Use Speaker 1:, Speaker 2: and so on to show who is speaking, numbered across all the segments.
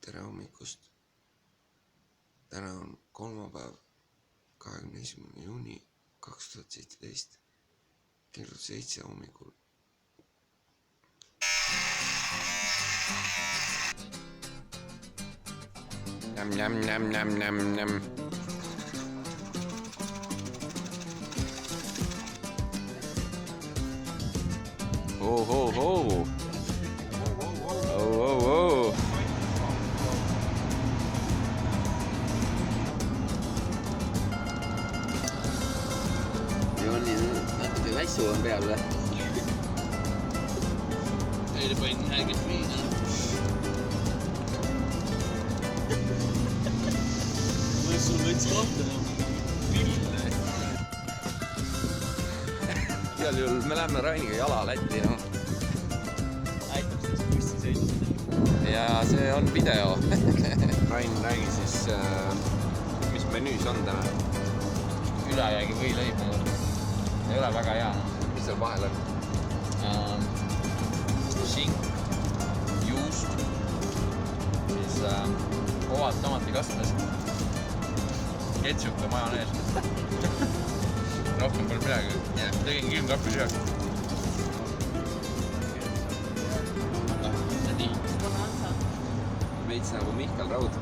Speaker 1: tere hommikust. Täna on kolmapäev, 21. juuni 2017, kell 7 hommikul. Näm. Ho. Oh. Jooni natuke vässu on peal või?
Speaker 2: Eile panin häälgelt viina. Ma sul võts kohta pille.
Speaker 1: Igal juhul me läheme Rainiga jala Lätti, no.
Speaker 2: Aitab sellest bussi sõidust.
Speaker 1: Ja see on video. Rain, räägi siis, mis menüüs on täna?
Speaker 2: Ülejäägi võileib. Ei ole väga hea.
Speaker 1: Mis seal vahel on?
Speaker 2: Šink, juust, siis ovad tomatikastmes, ketšup ja majonees. Rohkem pole midagi. Tegin külmkappi sööks.
Speaker 1: Veits nagu Mihkel Raud.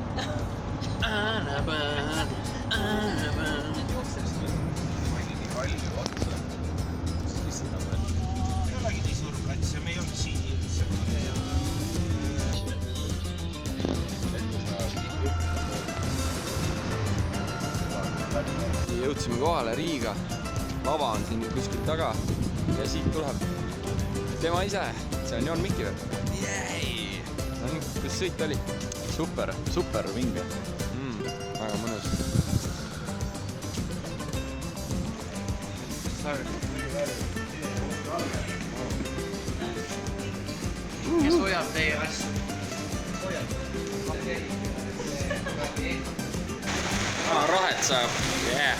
Speaker 2: Annabään.
Speaker 3: Ma ei nii palju otsa. Ei olegi nii suur plats ja me ei olnud siin lihtsalt.
Speaker 1: Jõudsime kohale Riiga. Lava on siin kuskil taga ja siit tuleb tema ise. See on Joon Mikki või? Jäi! No nii, kus sõit oli? Super vinge. Väga mõnus.
Speaker 2: Kes hoiab teie asju?
Speaker 1: Rohet saab. Yeah.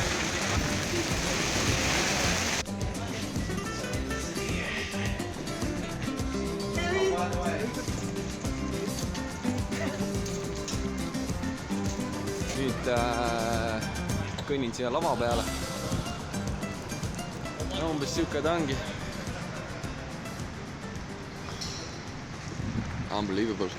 Speaker 1: Nüüd kõnnin siia lava peale. Umbes siuke ta ongi. Unbelievable.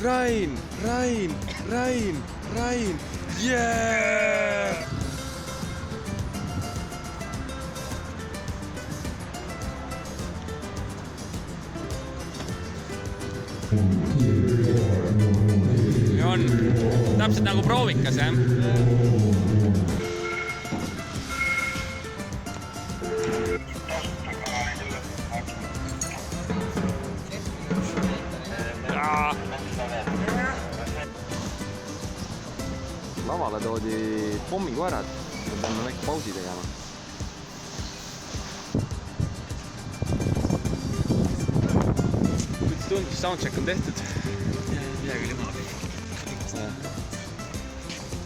Speaker 1: Rain. Yeah! On täpselt nagu proovikas, jah? Lavale toodi pommikoerad, me peame väike pausi tegema. Kuidas tundis, soundcheck on tehtud?
Speaker 2: Midagi lima.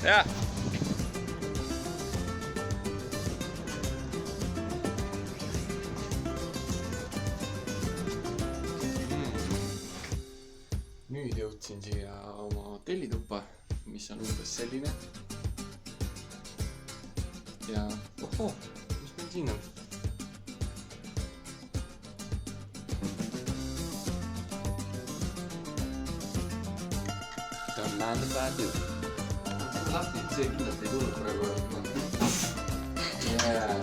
Speaker 1: Jah! Nüüd jõudsin siia oma hotellituppa, mis on umbes selline. Ja mis meil siin on? Ta on Land of Bad Dude. Lahti, see kindlasti ei tulnud praegu. Yeah.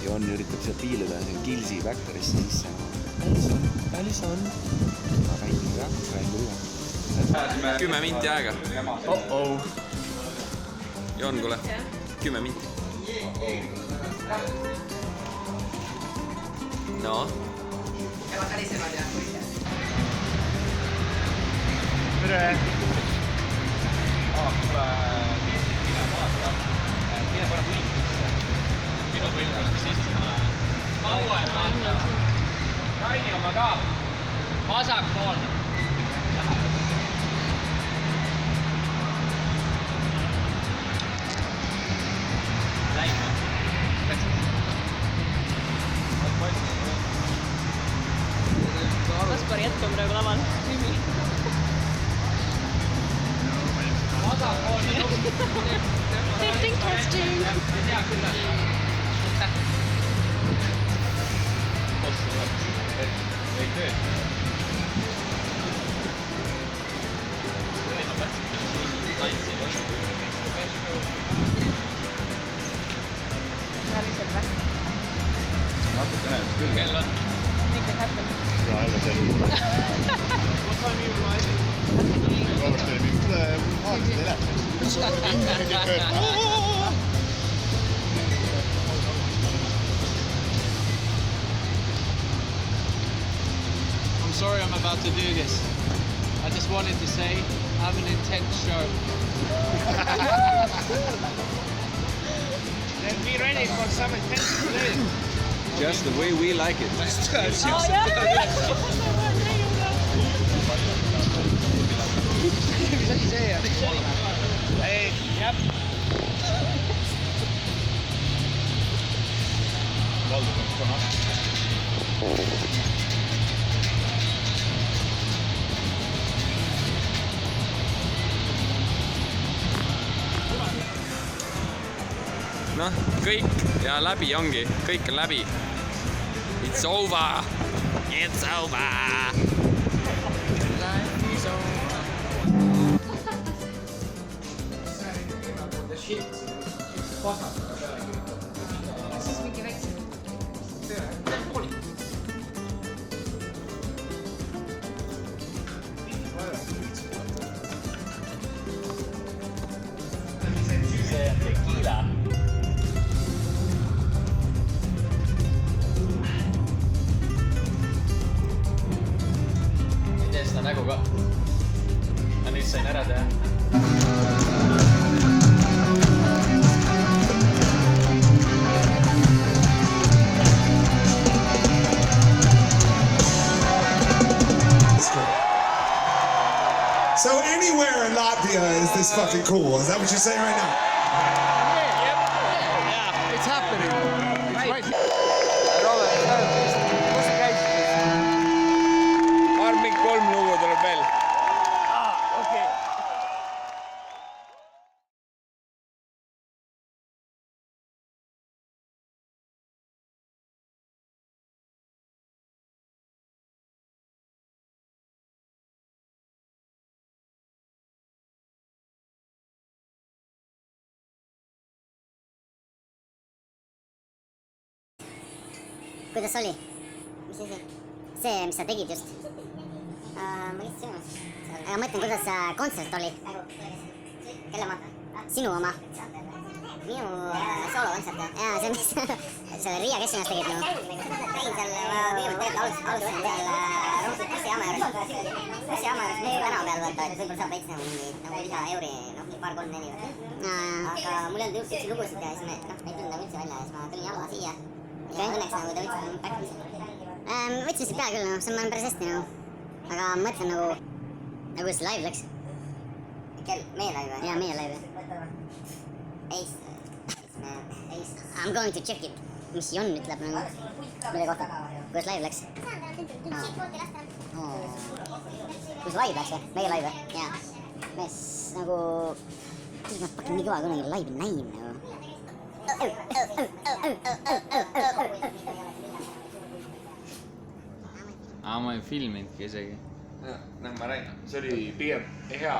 Speaker 1: Joon üritab seal piiluda ja see on Gilsi Factorisse sisse. Alison. Ma Rain ka. 10 minti aega. Joon, kuule. 10 minti. No.
Speaker 3: tere!
Speaker 1: kuule, mine vaata. Mine pane võitlusse. Minu võitlusse siis. Kaua ei vaata. Kaini oma ka. Vasak pool. Läime.
Speaker 4: Kaspari jätk on praegu laval. Testing, testing. Päriselt või?
Speaker 1: Natukene küll. Kell on.
Speaker 4: Make it happen.
Speaker 5: Ja, alla see lugu. Robert oli mingi, kuule, vaata telefoni.
Speaker 2: I'm sorry I'm about to do this. I just wanted to say I have an intense show.
Speaker 3: Then be ready for some intense play.
Speaker 1: Just the way we like it.
Speaker 4: Oh, jah!
Speaker 3: Mis asi see on? Ei, jah.
Speaker 5: Valdo peab ka nahku.
Speaker 1: Noh, kõik ja läbi ongi. Kõik on läbi. It's over. It's over. Life is over.
Speaker 4: Siis mingi väiksem.
Speaker 2: Ei tee seda nägu ka. Ma nüüd sain ära teha.
Speaker 6: So anywhere in Latvia is this fucking cool? Is that what you're saying right now?
Speaker 2: Yeah, it's happening. It's right here.
Speaker 1: Kus sa käisid? Ma arvan, mingi 3 lugu tuleb veel.
Speaker 3: Okei.
Speaker 7: Kuidas oli? Mis asi? See, mis sa tegid just. Ma lihtsalt söömas. Aga mõtlen, kuidas kontsert oli? Kelle oma? Sinu oma? Minu soolokontsert, jah? Jaa, see, mis sa Riia kesklinnas tegid nagu? Tegin seal, ma kõigepealt alustasin seal bussijaama juures. Bussijaama juures mõtlesin tänava peal võtta, et võib-olla saab veits nagu mingi lisaeuri, noh, paar, 3, 4 või. Aga mul ei olnud üldse lugusid ja siis me, noh, ei tulnud nagu üldse välja ja siis ma tulin jala siia. Ja õnneks nagu ta võttis mu back'isse. Võtsin siit peale küll, noh, see on päris hästi nagu. Aga ma mõtlen nagu, kuidas see live läks. Meie live või? Jaa, meie live. Ace. I'm going to check it. Mis Jon ütleb nagu, mille kohta. Kuidas live läks? Kuidas live läks või? Meie live või? Jaa. Mees nagu, kuidas ma pakkin nii kõva kunagi live'i näin nagu.
Speaker 2: Ma ei filminudki isegi.
Speaker 1: Noh, ma räägin, see oli pigem hea.